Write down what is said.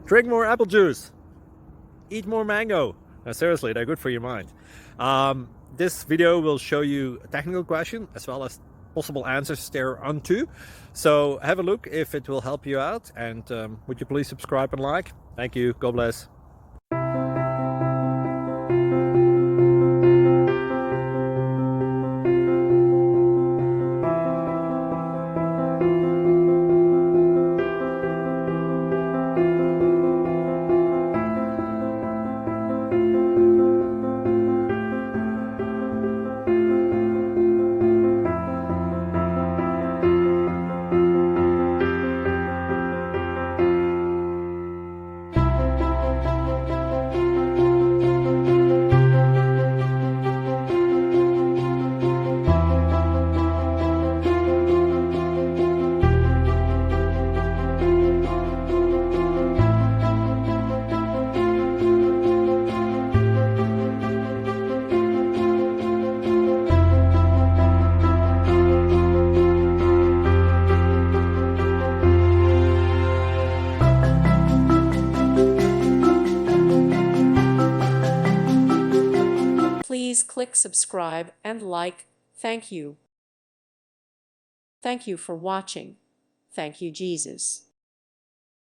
Drink more apple juice. Eat more mango. No, seriously, they're good for your mind. This video will show you a technical question as well as possible answers thereunto. So have a look if it will help you out, and would you please subscribe and like? Thank you. God bless. Please click subscribe and like. Thank you. Thank you for watching. Thank you, Jesus.